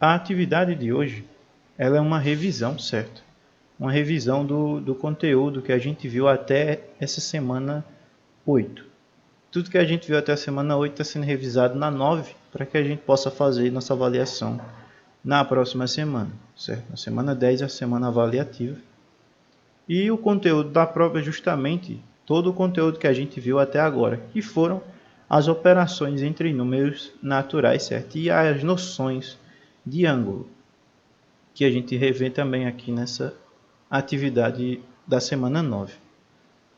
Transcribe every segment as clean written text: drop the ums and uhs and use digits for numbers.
A atividade de hoje, ela é uma revisão, certo? Uma revisão do conteúdo que a gente viu até essa semana 8. Tudo que a gente viu até a semana 8 está sendo revisado na 9, para que a gente possa fazer nossa avaliação na próxima semana, certo? Na semana 10 é a semana avaliativa. E o conteúdo da prova é justamente todo o conteúdo que a gente viu até agora, que foram as operações entre números naturais, certo? E as noções de ângulo, que a gente revê também aqui nessa atividade da semana 9.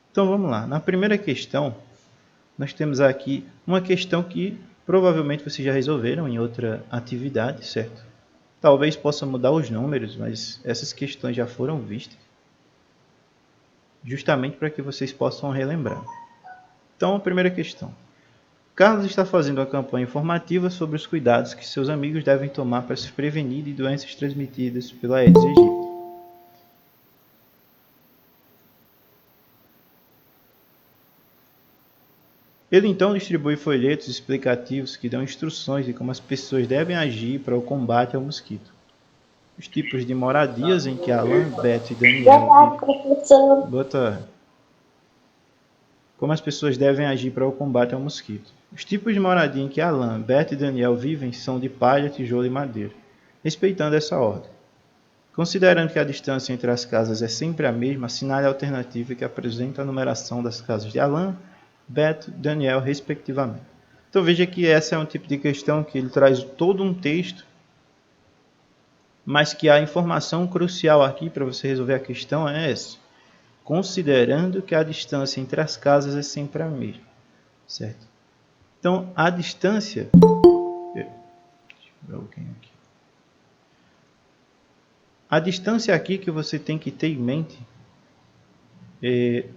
Então vamos lá. Na primeira questão, nós temos aqui uma questão que provavelmente vocês já resolveram em outra atividade, certo? Talvez possa mudar os números, mas essas questões já foram vistas, justamente para que vocês possam relembrar. Então, a primeira questão. Carlos está fazendo uma campanha informativa sobre os cuidados que seus amigos devem tomar para se prevenir de doenças transmitidas pela Aedes aegypti. Ele então distribui folhetos explicativos que dão instruções de como as pessoas devem agir para o combate ao mosquito. Os tipos de moradias em que Alan, Beto e Daniel vivem. Boa tarde. Como as pessoas devem agir para o combate ao mosquito. Os tipos de moradia em que Alan, Beto e Daniel vivem são de palha, tijolo e madeira, respeitando essa ordem. Considerando que a distância entre as casas é sempre a mesma, assinale a alternativa que apresenta a numeração das casas de Alan, Beto e Daniel, respectivamente. Então veja que essa é um tipo de questão que ele traz todo um texto, mas que a informação crucial aqui para você resolver a questão é essa. Considerando que a distância entre as casas é sempre a mesma, certo? Então, a distância... Deixa eu ver alguém aqui. A distância aqui que você tem que ter em mente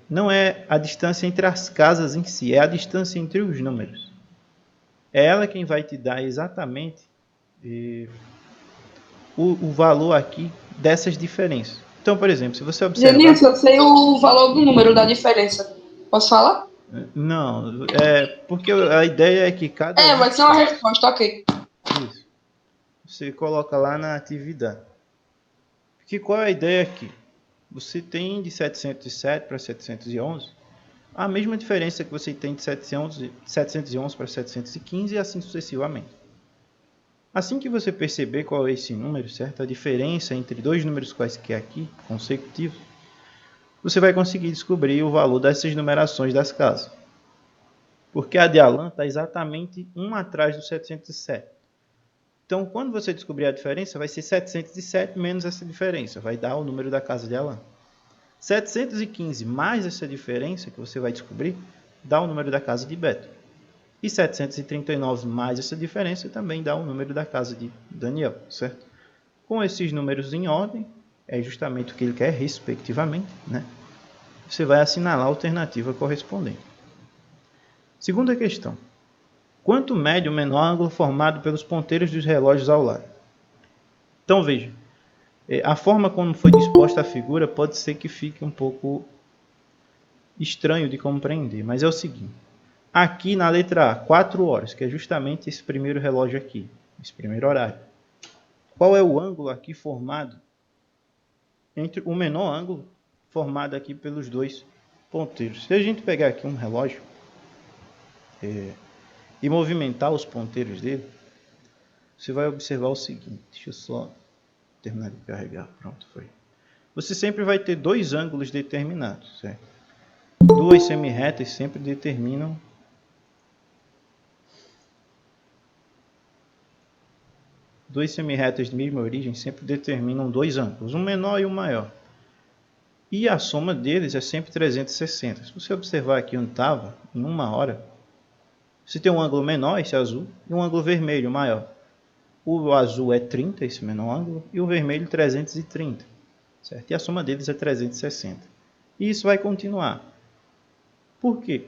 não é a distância entre as casas em si, é a distância entre os números. É ela quem vai te dar exatamente o valor aqui dessas diferenças. Então, por exemplo, se você observar... Genilson, eu sei o valor do número da diferença. Posso falar? Não, porque a ideia é que cada... Vai ser uma resposta, ok. Isso. Você coloca lá na atividade. Porque qual é a ideia aqui? Você tem de 707 para 711 a mesma diferença que você tem de 711 para 715 e assim sucessivamente. Assim que você perceber qual é esse número, certo? A diferença entre dois números quaisquer aqui, consecutivos, você vai conseguir descobrir o valor dessas numerações das casas. Porque a de Alan está exatamente uma atrás do 707. Então, quando você descobrir a diferença, vai ser 707 menos essa diferença. Vai dar o número da casa de Alan. 715 mais essa diferença que você vai descobrir, dá o número da casa de Beto. E 739 mais essa diferença também dá o número da casa de Daniel, certo? Com esses números em ordem, é justamente o que ele quer, respectivamente, né? Você vai assinalar a alternativa correspondente. Segunda questão. Quanto mede o menor ângulo formado pelos ponteiros dos relógios ao lado? Então, veja. A forma como foi disposta a figura pode ser que fique um pouco estranho de compreender, mas é o seguinte. Aqui na letra A, 4 horas, que é justamente esse primeiro relógio aqui, esse primeiro horário. Qual é o ângulo aqui formado entre o menor ângulo formado aqui pelos dois ponteiros? Se a gente pegar aqui um relógio e movimentar os ponteiros dele, você vai observar o seguinte. Deixa eu só terminar de carregar. Pronto, foi. Você sempre vai ter dois ângulos determinados, certo? Duas semirretas sempre determinam duas semirretas de mesma origem sempre determinam dois ângulos, um menor e um maior. E a soma deles é sempre 360. Se você observar aqui onde estava, em uma hora, você tem um ângulo menor, esse azul, e um ângulo vermelho maior. O azul é 30, esse menor ângulo, e o vermelho 330. Certo? E a soma deles é 360. E isso vai continuar. Por quê?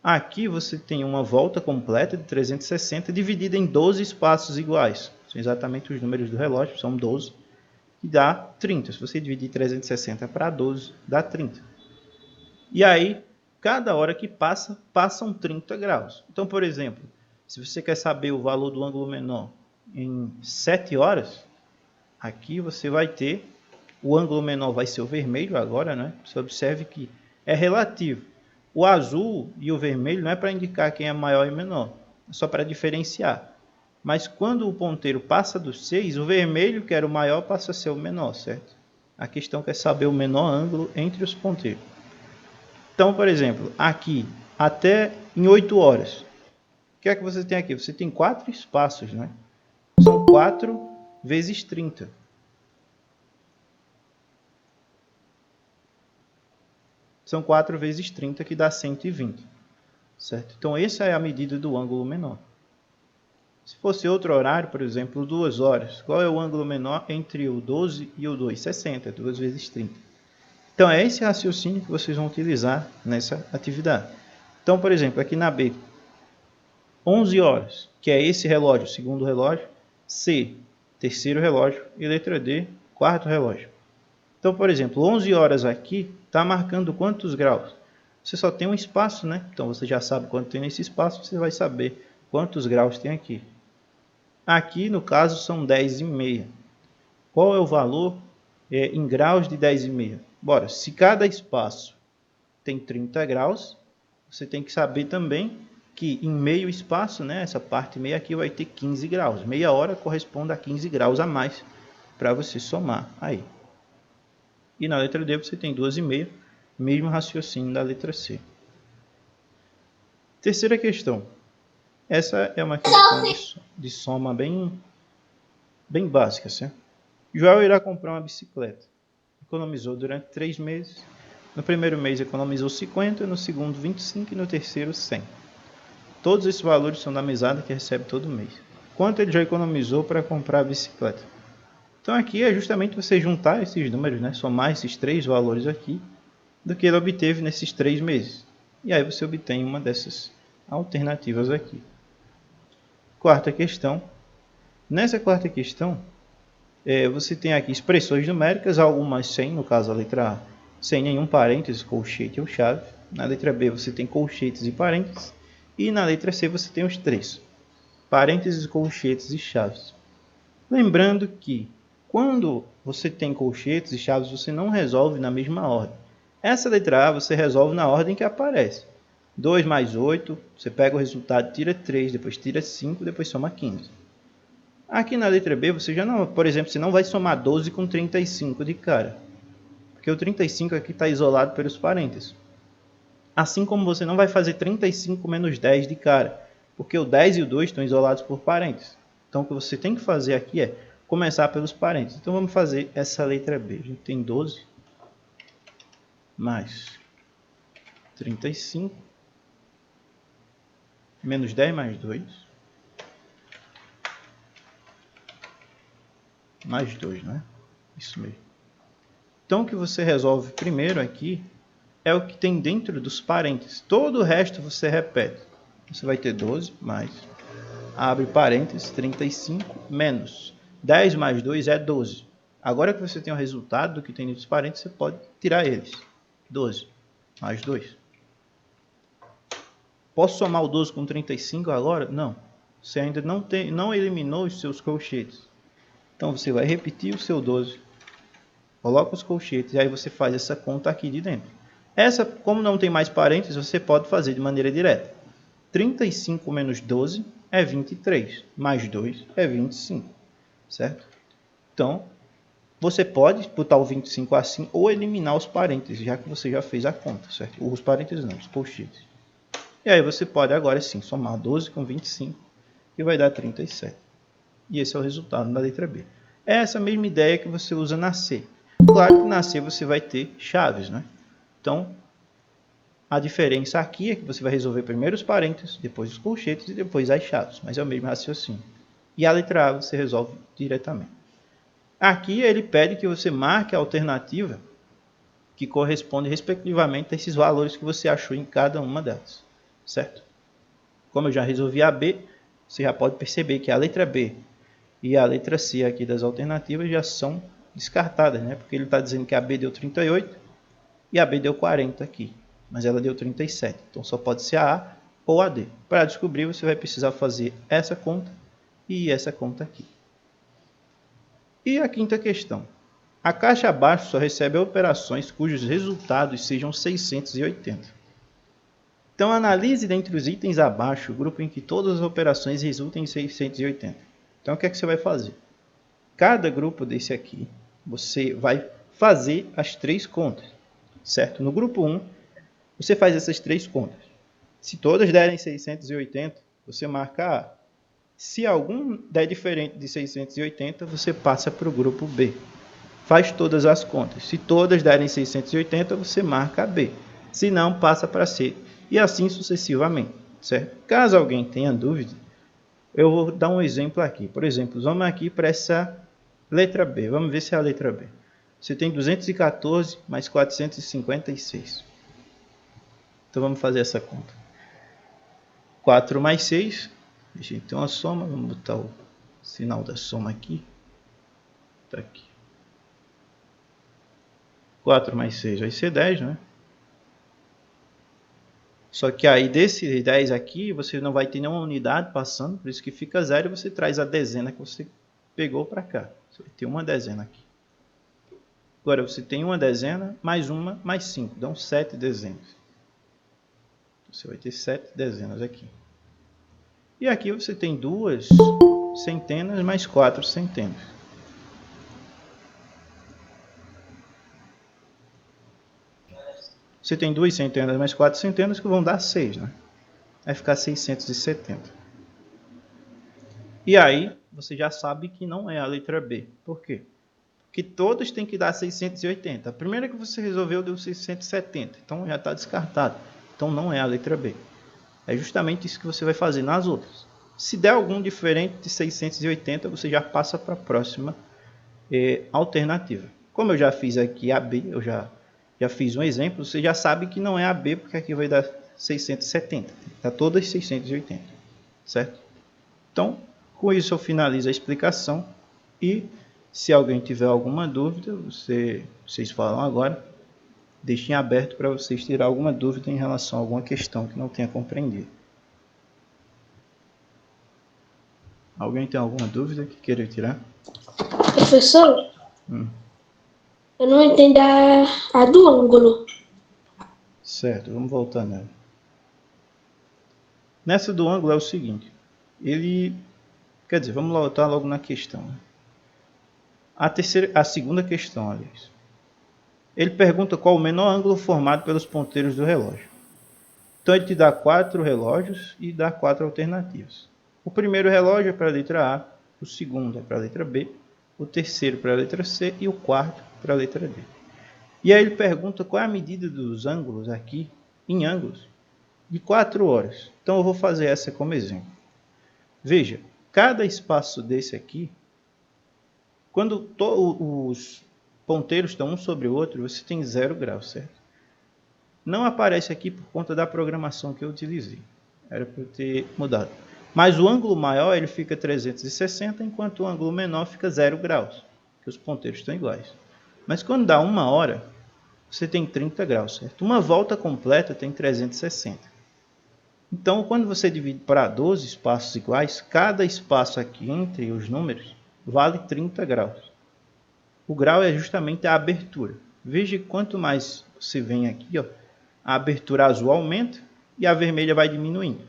Aqui você tem uma volta completa de 360 dividida em 12 espaços iguais. São exatamente os números do relógio, são 12, que dá 30. Se você dividir 360 para 12, dá 30. E aí, cada hora que passa, passam 30 graus. Então, por exemplo, se você quer saber o valor do ângulo menor, em 7 horas, aqui você vai ter, o ângulo menor vai ser o vermelho agora, né? Você observe que é relativo. O azul e o vermelho não é para indicar quem é maior e menor, é só para diferenciar. Mas quando o ponteiro passa dos 6, o vermelho, que era o maior, passa a ser o menor, certo? A questão é saber o menor ângulo entre os ponteiros. Então, por exemplo, aqui, até em 8 horas, o que é que você tem aqui? Você tem 4 espaços, né? São 4 vezes 30. São 4 vezes 30, que dá 120. Certo? Então, essa é a medida do ângulo menor. Se fosse outro horário, por exemplo, 2 horas, qual é o ângulo menor entre o 12 e o 2? 60, 2 vezes 30. Então, é esse raciocínio que vocês vão utilizar nessa atividade. Então, por exemplo, aqui na B, 11 horas, que é esse relógio, segundo relógio, C, terceiro relógio, e letra D, quarto relógio. Então, por exemplo, 11 horas aqui está marcando quantos graus? Você só tem um espaço, né? Então, você já sabe quanto tem nesse espaço, você vai saber quantos graus tem aqui. Aqui, no caso, são 10,5. Qual é o valor em graus de 10,5? Bora, se cada espaço tem 30 graus, você tem que saber também que em meio espaço, né, essa parte meia aqui vai ter 15 graus. Meia hora corresponde a 15 graus a mais para você somar aí. E na letra D você tem 2,5, mesmo raciocínio da letra C. Terceira questão. Essa é uma questão de soma bem básica, certo? Joel irá comprar uma bicicleta. Economizou durante 3 meses. No primeiro mês economizou 50, no segundo 25 e no terceiro 100. Todos esses valores são da mesada que recebe todo mês. Quanto ele já economizou para comprar a bicicleta? Então aqui é justamente você juntar esses números, né? Somar esses 3 valores aqui do que ele obteve nesses 3 meses. E aí você obtém uma dessas alternativas aqui. Quarta questão. Nessa quarta questão, você tem aqui expressões numéricas, algumas sem, no caso a letra A, sem nenhum parênteses, colchete ou chave. Na letra B você tem colchetes e parênteses. E na letra C você tem os 3, parênteses, colchetes e chaves. Lembrando que quando você tem colchetes e chaves, você não resolve na mesma ordem. Essa letra A você resolve na ordem que aparece. 2 mais 8, você pega o resultado, tira 3, depois tira 5, depois soma 15. Aqui na letra B, você já não, por exemplo, você não vai somar 12 com 35 de cara, porque o 35 aqui está isolado pelos parênteses. Assim como você não vai fazer 35 menos 10 de cara, porque o 10 e o 2 estão isolados por parênteses. Então, o que você tem que fazer aqui é começar pelos parênteses. Então, vamos fazer essa letra B. A gente tem 12 mais 35 menos 10 mais 2 mais 2, né? Isso mesmo. Então, o que você resolve primeiro aqui é o que tem dentro dos parênteses. Todo o resto você repete. Você vai ter 12 mais, abre parênteses, 35 menos 10 mais 2 é 12. Agora que você tem o resultado do que tem dentro dos parênteses, você pode tirar eles. 12 mais 2. Posso somar o 12 com 35 agora? Não. Você ainda não eliminou os seus colchetes. Então, você vai repetir o seu 12. Coloca os colchetes e aí você faz essa conta aqui de dentro. Essa, como não tem mais parênteses, você pode fazer de maneira direta. 35 menos 12 é 23, mais 2 é 25, certo? Então, você pode botar o 25 assim ou eliminar os parênteses, já que você já fez a conta, certo? Os parênteses não, os colchetes. E aí você pode agora sim somar 12 com 25 e vai dar 37. E esse é o resultado da letra B. É essa mesma ideia que você usa na C. Claro que na C você vai ter chaves, né? Então, a diferença aqui é que você vai resolver primeiro os parênteses, depois os colchetes e depois as chaves. Mas é o mesmo raciocínio. E a letra A você resolve diretamente. Aqui ele pede que você marque a alternativa que corresponde respectivamente a esses valores que você achou em cada uma delas. Certo? Como eu já resolvi a B, você já pode perceber que a letra B e a letra C aqui das alternativas já são descartadas, né? Porque ele está dizendo que a B deu 38 e a B deu 40 aqui, mas ela deu 37. Então só pode ser a A ou a D. Para descobrir, você vai precisar fazer essa conta e essa conta aqui. E a quinta questão. A caixa abaixo só recebe operações cujos resultados sejam 680. Então, analise dentre os itens abaixo o grupo em que todas as operações resultem em 680. Então, o que é que você vai fazer? Cada grupo desse aqui, você vai fazer as 3 contas, certo? No grupo 1, você faz essas 3 contas. Se todas derem 680, você marca A. Se algum der diferente de 680, você passa para o grupo B. Faz todas as contas. Se todas derem 680, você marca B. Se não, passa para C. E assim sucessivamente, certo? Caso alguém tenha dúvida, eu vou dar um exemplo aqui. Por exemplo, vamos aqui para essa letra B. Vamos ver se é a letra B. Você tem 214 mais 456. Então vamos fazer essa conta. 4 mais 6. A gente tem uma soma. Vamos botar o sinal da soma aqui. Está aqui. 4 mais 6 vai ser 10, né? Só que aí desse 10 aqui, você não vai ter nenhuma unidade passando, por isso que fica 0 e você traz a dezena que você pegou para cá. Você vai ter uma dezena aqui. Agora você tem uma dezena, mais uma, mais 5, dão 7 dezenas. Você vai ter 7 dezenas aqui. E aqui você tem 2 centenas mais 4 centenas. Você tem 2 centenas mais 4 centenas que vão dar 6, né? Vai ficar 670. E aí, você já sabe que não é a letra B. Por quê? Porque todos têm que dar 680. A primeira que você resolveu deu 670. Então, já está descartado. Então, não é a letra B. É justamente isso que você vai fazer nas outras. Se der algum diferente de 680, você já passa para a próxima alternativa. Como eu já fiz aqui a B, eu já fiz um exemplo, você já sabe que não é a B, porque aqui vai dar 670. Está todas 680, certo? Então, com isso eu finalizo a explicação e se alguém tiver alguma dúvida, vocês falam agora, deixem aberto para vocês tirar alguma dúvida em relação a alguma questão que não tenha compreendido. Alguém tem alguma dúvida que queira tirar? Professor, eu não entendi a do ângulo. Certo, vamos voltar nela. Nessa do ângulo é o seguinte, quer dizer, vamos voltar logo na questão. A segunda questão, aliás. Ele pergunta qual o menor ângulo formado pelos ponteiros do relógio. Então ele te dá 4 relógios e dá 4 alternativas. O primeiro relógio é para a letra A, o segundo é para a letra B, o terceiro para a letra C e o quarto para a letra D. E aí ele pergunta qual é a medida dos ângulos aqui, em ângulos, de 4 horas. Então eu vou fazer essa como exemplo. Veja, cada espaço desse aqui, quando os ponteiros estão um sobre o outro, você tem 0 graus, certo? Não aparece aqui por conta da programação que eu utilizei. Era para eu ter mudado. Mas o ângulo maior ele fica 360, enquanto o ângulo menor fica 0 graus, porque os ponteiros estão iguais. Mas quando dá 1 hora, você tem 30 graus, certo? Uma volta completa tem 360. Então, quando você divide para 12 espaços iguais, cada espaço aqui entre os números vale 30 graus. O grau é justamente a abertura. Veja que quanto mais você vem aqui, ó, a abertura azul aumenta e a vermelha vai diminuindo.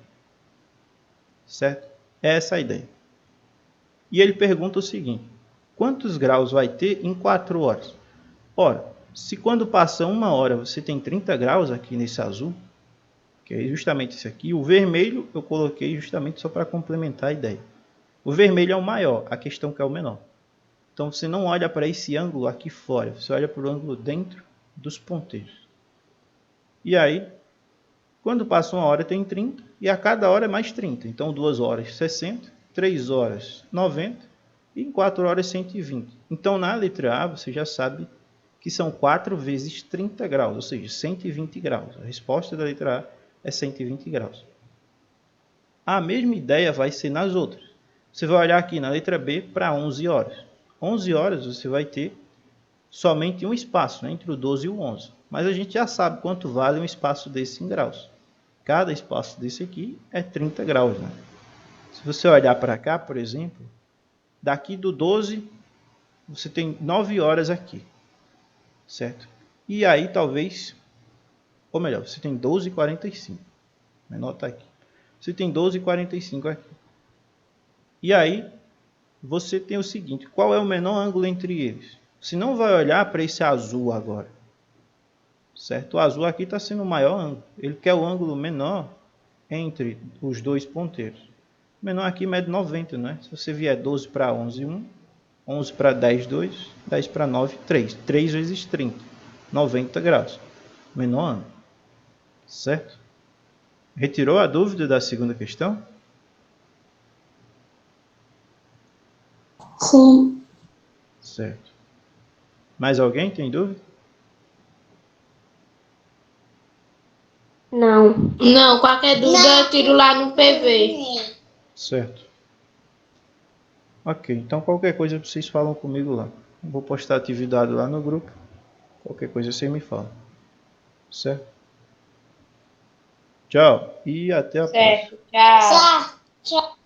Certo? É essa a ideia. E ele pergunta o seguinte: quantos graus vai ter em 4 horas? Ora, se quando passa 1 hora você tem 30 graus aqui nesse azul, que é justamente esse aqui, o vermelho eu coloquei justamente só para complementar a ideia. O vermelho é o maior, a questão que é o menor. Então você não olha para esse ângulo aqui fora, você olha para o ângulo dentro dos ponteiros. E aí, quando passa 1 hora tem 30 e a cada hora é mais 30. Então 2 horas 60, 3 horas 90 e em 4 horas 120. Então na letra A você já sabe que são 4 vezes 30 graus, ou seja, 120 graus. A resposta da letra A é 120 graus. A mesma ideia vai ser nas outras. Você vai olhar aqui na letra B para 11 horas. 11 horas você vai ter somente um espaço, né, entre o 12 e o 11. Mas a gente já sabe quanto vale um espaço desse em graus. Cada espaço desse aqui é 30 graus. Né? Se você olhar para cá, por exemplo, daqui do 12, você tem 9 horas aqui, certo? E aí talvez, ou melhor, você tem 12h45. Menor está aqui. Você tem 12h45 aqui. E aí, você tem o seguinte, qual é o menor ângulo entre eles? Você não vai olhar para esse azul agora, certo? O azul aqui está sendo o maior ângulo. Ele quer o ângulo menor entre os dois ponteiros. O menor aqui mede 90, né? Se você vier 12 para 11, 1. 11 para 10, 2. 10 para 9, 3. 3 vezes 30. 90 graus. Menor ângulo. Certo? Retirou a dúvida da segunda questão? Sim. Certo. Mais alguém tem dúvida? Não. Não, qualquer dúvida eu tiro lá no PV. Certo. Ok, então qualquer coisa vocês falam comigo lá. Vou postar a atividade lá no grupo. Qualquer coisa você me fala. Certo? Tchau e até a próxima. Certo, tchau. Tchau.